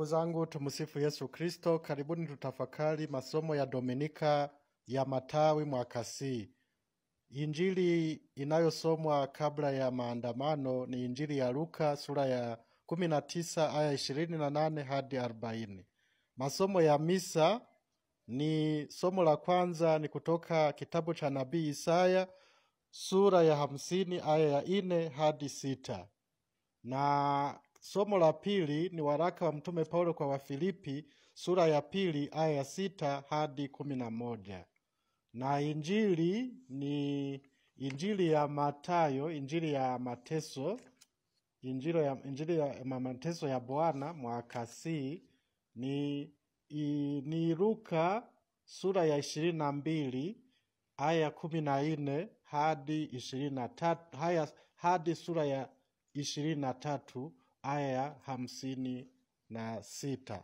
Ndugu zangu, tumsifu Yesu Kristo. Karibuni tutafakari masomo ya Dominika ya Matawi mwaka C. Injili inayosomwa kabla ya maandamano ni Injili ya Luka sura ya 19 aya 28 hadi 40. Masomo ya misa ni somo la kwanza ni kutoka kitabu cha Nabii Isaya sura ya 50 aya ya 4 hadi 6. Na somo la pili ni waraka wa Mtume Paulo kwa Wafilipi sura ya 2 aya ya 6 hadi 11. Na injili ni Injili ya Mathayo, Injili ya mateso, Injili ya mateso ya Bwana mwaka C ni Luka sura ya 22 aya 14 hadi 23 hadi sura ya 23 aya ya 56.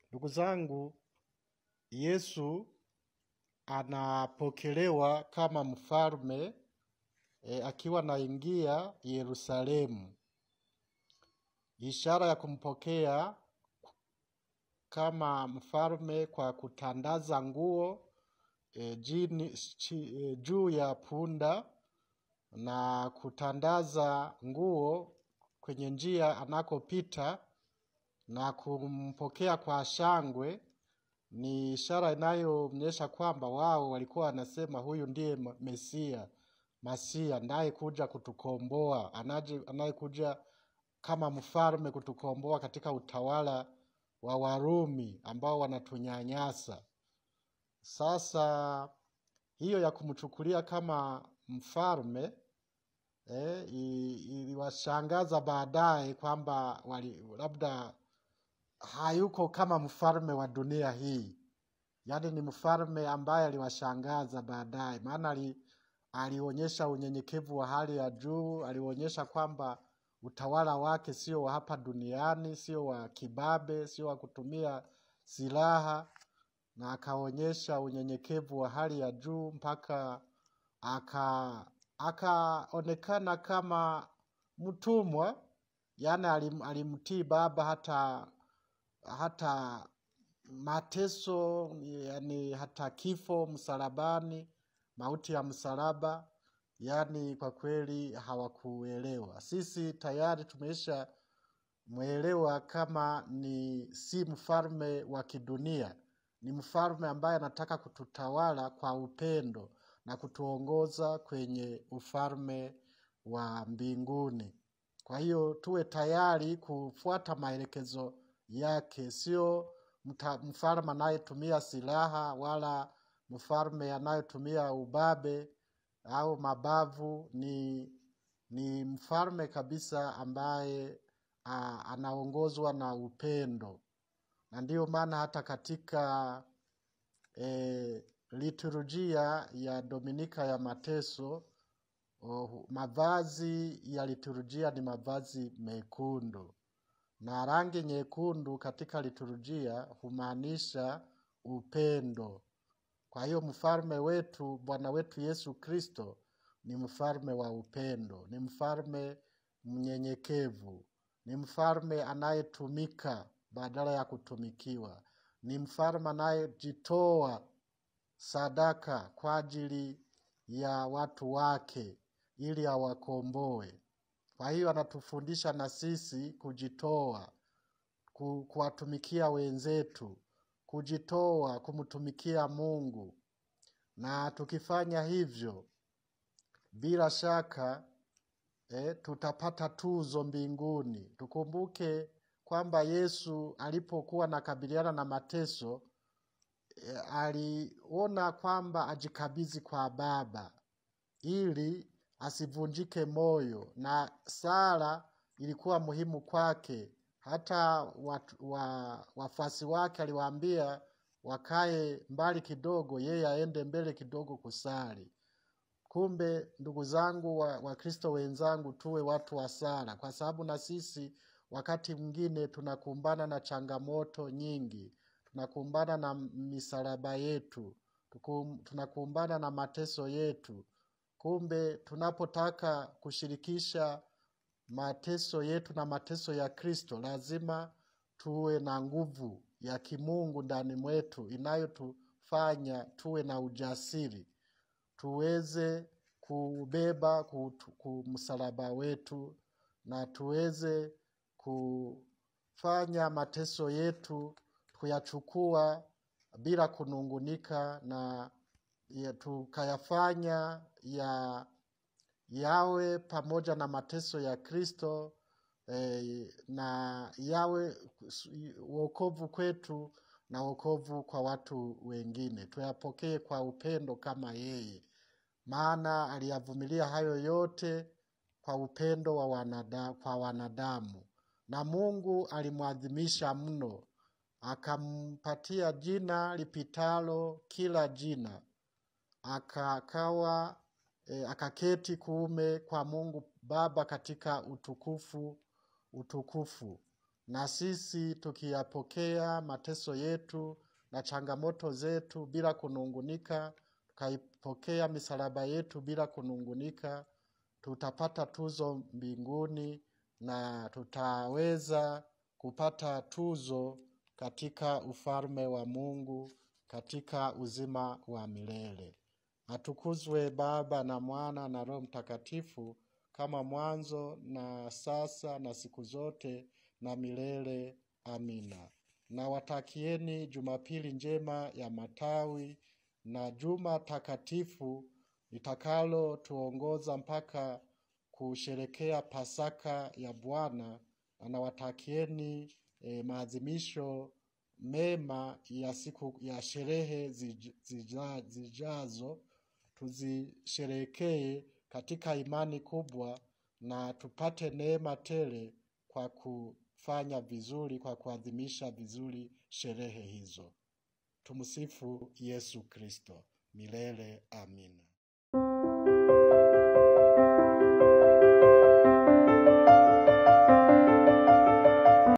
Ndugu zangu, Yesu anapokelewa kama mfalme akiwa naingia Yerusalemu. Ishara ya kumpokea kama mfalme kwa kutandaza nguo juu ya punda na kutandaza nguo kwenye njia anakopita na kumpokea kwa shangwe ni ishara inayoonyesha kwamba wao walikuwa wanasema huyu ndiye Masia ndiye kuja kutukomboa, anayekuja kama mfalme kutukomboa katika utawala wa Warumi ambao wanatunyanyasa. Sasa hiyo ya kumchukulia kama mfalme iliwashangaza baadaye kwamba labda hayuko kama mfalme wa dunia hii. Yaani ni mfalme ambaye aliwashangaza baadaye, maana alionyesha unyenyekevu wa hali ya juu, alionyesha kwamba utawala wake sio wa hapa duniani, sio wa kibabe, sio wa kutumia silaha, na akaonyesha unyenyekevu wa hali ya juu mpaka akaonekana kama mtumwa. Yaani alimtii Baba hata mateso, yani hata kifo msalabani, mauti ya msalaba. Yaani kwa kweli hawakuelewa. Sisi tayari tumeisha muelewa kama si mfalme wa kidunia. Ni mfalme ambaye anataka kututawala kwa upendo na kutuongoza kwenye ufalme wa mbinguni. Kwa hiyo tuwe tayari kufuata maelekezo yake, sio mfalme anayetumia silaha wala mfalme anayetumia ubabe au mabavu. Ni mfalme kabisa ambaye anaongozwa na upendo. Na ndiyo maana hata katika liturujia ya Dominika ya mateso, mavazi ya liturujia ni mavazi mekundu. Na rangi nyekundu katika liturujia humaanisha upendo. Kwa hiyo mfalme wetu, Bwana wetu Yesu Kristo ni mfalme wa upendo, ni mfalme mnyenyekevu, ni mfalme anayetumika badala ya kutumikiwa, ni mfalme anayejitoa sadaka kwa ajili ya watu wake ili awakomboe. Kwa hiyo anatufundisha na sisi kujitoa, kuwatumikia wenzetu, kujitoa kumtumikia Mungu. Na tukifanya hivyo, bila shaka tutapata tuzo mbinguni. Tukumbuke kwamba Yesu alipokuwa anakabiliana na mateso, aliona kwamba ajikabidhi kwa Baba ili asivunjike moyo, na sala ilikuwa muhimu kwake. Hata wafuasi wake aliwaambia wakae mbali kidogo, yeye aende mbele kidogo kusali. Kumbe ndugu zangu wa Kristo wenzangu, tuwe watu wa sala, kwa sababu na sisi wakati mwingine tunakumbana na changamoto nyingi, tunakumbana na misalaba yetu, tunakumbana na mateso yetu. Kumbe tunapotaka kushirikisha mateso yetu na mateso ya Kristo, lazima tuwe na nguvu ya kimungu ndani mwetu inayotufanya tuwe na ujasiri, tuweze kubeba msalaba wetu na tuweze kufanya mateso yetu kuyachukua bila kunungunika, na tukayafanya yawe pamoja na mateso ya Kristo, na yawe wokovu kwetu na wokovu kwa watu wengine. Tuyapokee kwa upendo kama yeye, maana aliyavumilia hayo yote kwa upendo kwa wanadamu. Na Mungu alimwadhimisha mno, akampatia jina lipitalo kila jina, akaketi kuume kwa Mungu Baba katika utukufu. Na sisi tukiyapokea mateso yetu na changamoto zetu bila kunungunika, tukaipokea misalaba yetu bila kunungunika, tutapata tuzo mbinguni na tutaweza kupata tuzo katika ufalme wa Mungu, katika uzima wa milele. Atukuzwe Baba na Mwana na Roho Mtakatifu, kama mwanzo na sasa na siku zote na milele. Amina. Na watakieni Jumapili njema ya Matawi na Juma takatifu litakalo tuongoza mpaka kusherekea Pasaka ya Bwana. Na watakieni maadhimisho mema ya siku ya sherehe zijazo. Tuzisherekee katika imani kubwa na tupate neema tele kwa kufanya vizuri, kwa kuadhimisha vizuri sherehe hizo. Tumsifu Yesu Kristo. Milele amina.